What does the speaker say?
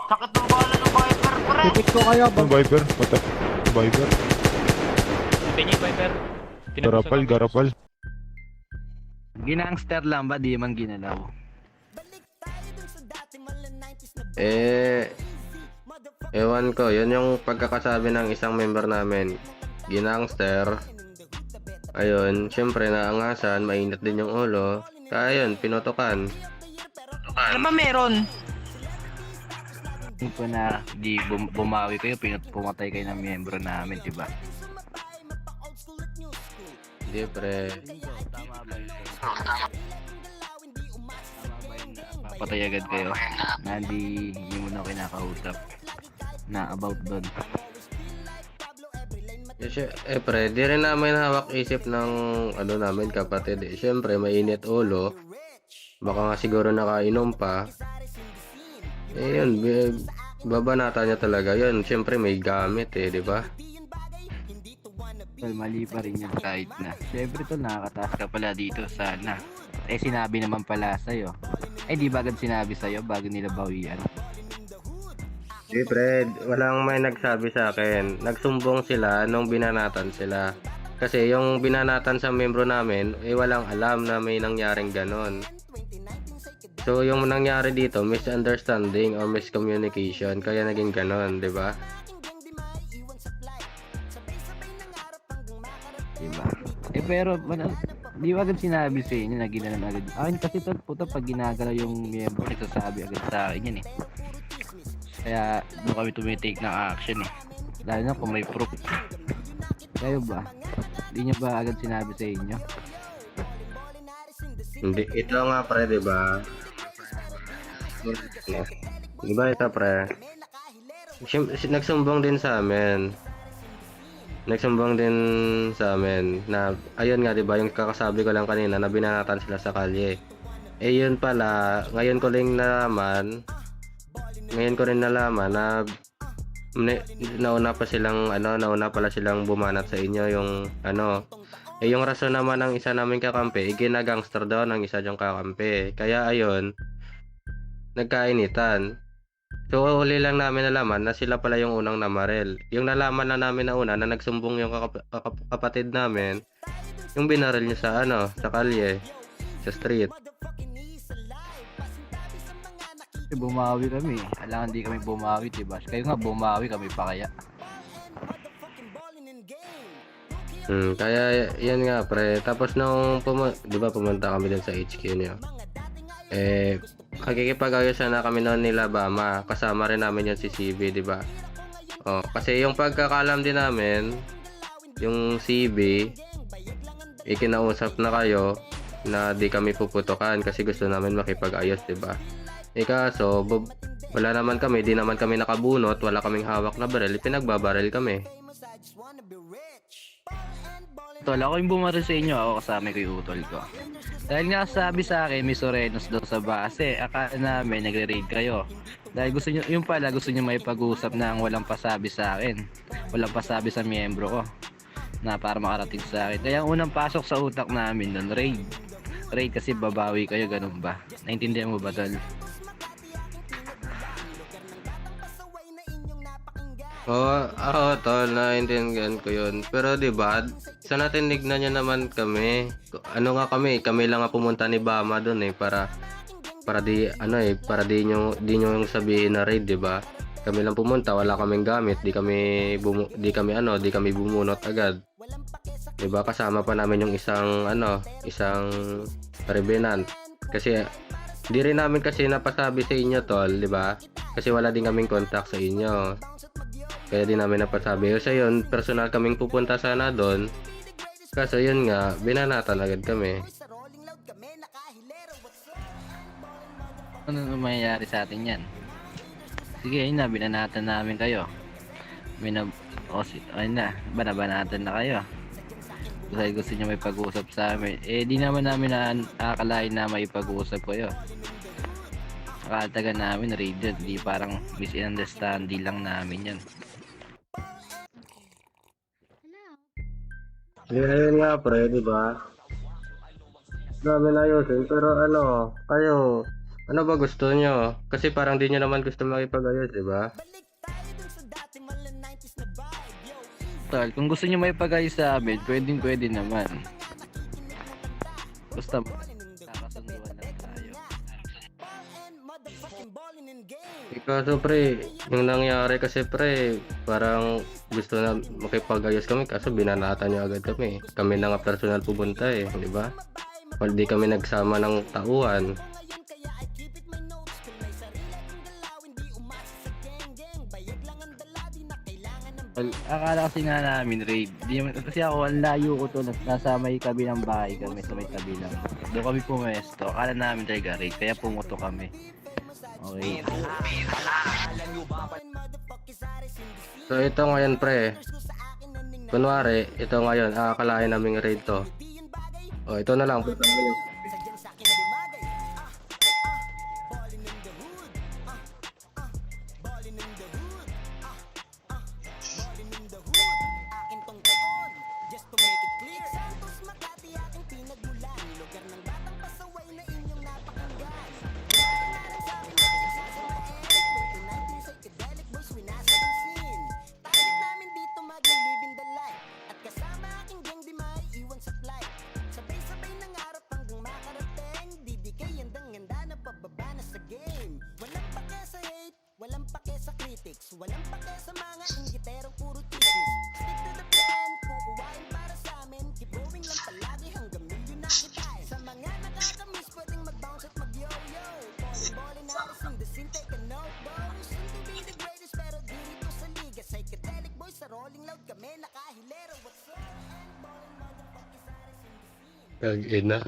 Sakit ng bala ng Viper, pre! Titik ko kayo. Ang Viper, patap. Viper. Sabi niya, Viper. Garapal, garapal. Ginangster lang ba? Di man ginalaw. Ewan ko, yun yung pagkakasabi ng isang member namin. Ginangster. Ayun, syempre naangasan, mainit din yung ulo. Kaya yun, pinutukan. Ano ba meron? Yung po na di bumawi kayo, pumatay kayo ng miyembro namin, diba? Hindi pre. Tama ba yun? Patay agad kayo na hindi mo na kinakausap na about doon. Pre, di rin namin hawak isip ng ano namin kapatid eh. Syempre, mainit ulo. Baka nga siguro nakainom pa. Eh yun, babanata niya talaga yun. Syempre, may gamit eh, di ba? Well, mali pa rin yun kahit na. Syempre to, nakakataas ka pala dito sana. Eh sinabi naman pala sa'yo. Eh di ba agad sinabi sa'yo bago nila bawian? Di pre, walang may nagsabi sa akin. Nagsumbong sila nung binanatan sila. Kasi yung binanatan sa membro namin, eh walang alam na may nangyaring ganon. So yung nangyari dito, misunderstanding or miscommunication, kaya naging ganon, di ba? Diba? Eh pero di ba agad sinabi sa inyo na ginanon agad? Akin kasi to puto pag ginagalaw yung miyembro nagsasabi agad sa akin yan eh. Kaya doon kami tumitake ng action eh. Lalo na kung may proof. Kayo ba? Di nyo ba agad sinabi sa inyo? Hindi, ito nga pre, di ba? Di ba ito pre? Nagsumbong din sa amin. Nagsumbong din sa amin na ayun nga 'di ba yung kakasabi ko lang kanina na binanatan sila sa kalye. Eh yun pala, ngayon ko rin nalaman na nauna pa silang nauna pala silang bumanat sa inyo yung yung rason naman ng isa naming kakampi, ginagangster daw ng isa diyang kakampi. Kaya ayun, nagkainitan. So huli lang namin nalaman na sila pala yung unang namarel. Yung nalaman na namin na una na nagsumbong yung kapatid namin, yung binaril niya sa kalye, sa street. Bumawi kami. Alangan di kami bumawi, diba? Kayo nga bumawi kami pa kaya. Kaya yan nga pre. Tapos nung di ba pumunta kami din sa HQ niyo. Eh nakikipag-ayos na kami noon nila Bama. Kasama rin namin yung si CB, di ba? Oh, kasi yung pagkakalam din namin, yung CB, ikinausap na kayo na di kami puputukan kasi gusto namin makipag-ayos, di ba? Kaso, wala naman kami, di naman kami nakabunot, wala kaming hawak na baril, pinagbabaril kami. Tol, ako yung bumaril sa inyo, ako kasama ko yung utol ko. Dahil nga sabi sa akin, may Sorenos daw sa base, akala namin nagre-raid kayo. Dahil gusto nyo, yung pala gusto nyo may pag-usap na walang pasabi sa akin. Walang pasabi sa miyembro ko na para makarating sa akin. Kaya ang unang pasok sa utak namin nun, raid. Raid kasi babawi kayo, ganun ba? Naintindihan mo ba, Tol? Oo, tol, naintindihan ko yun. Pero di ba, sana tinignan niya naman kami. Ano nga kami lang nga pumunta ni Bama doon para di nyo yung sabihin na raid, di ba? Kami lang pumunta, wala kaming gamit, di kami bumunot agad. Di ba? Kasama pa namin yung isang revenant. Kasi di rin namin kasi napasabi sa inyo, tol, di ba? Kasi wala din kaming contact sa inyo. Kaya di namin napasabi. Kasi yun, personal kaming pupunta sana doon. Kaso yun nga, binanatan agad kami. Ano mangyayari sa atin yan? Sige, ayun na, binanatan namin kayo. Ayun na, banabanatan na kayo. Dahil gusto nyo may pag-uusap sa amin. Eh, di naman namin akalain na may pag-uusap kayo. Akataga namin, radio, di parang misunderstanding lang namin yan. Ayun nga pre, di ba? Dami na ayusin, pero kayo, Ano ba gusto nyo? Kasi parang di nyo naman gusto makipag-ayos, di ba? Tol, kung gusto niyo may pagayos sa amin, pwede naman. Basta kakasunduan lang tayo. Kaso pre, yung nangyari kasi pre, parang gusto na makipag-ayos kami kaso binanatan nyo agad kami. Kami na nga personal pupunta eh, di ba? Hindi kami nagsama ng tauhan. Well, akala kasi nga namin raid. Kasi ako, ang layo ko to. Nasa may kabilang bahay kami, sa may kabilang. Doon kami pumesto. Akala namin talaga raid, kaya pumoto kami. Okay. So ito ngayon pre, kunwari, ito ngayon, akalain naming raid to. O ito na lang. Walang pake sa mga inggiterong puro chismis. Stick to the plan, kukuhain para sa amin. Keep going lang palagi hanggang milyon na kita. Sa mga nakakamiss, pwedeng mag-bounce at mag-yo-yo. Volley-volley na rin in the scene, take a note, boys. Soon to be the greatest, pero dito sa liga. Psychedelic boys, sa rolling loud kami, nakahilero. What's up? And ballin' motherfuckers, aris in the scene. Kag ina.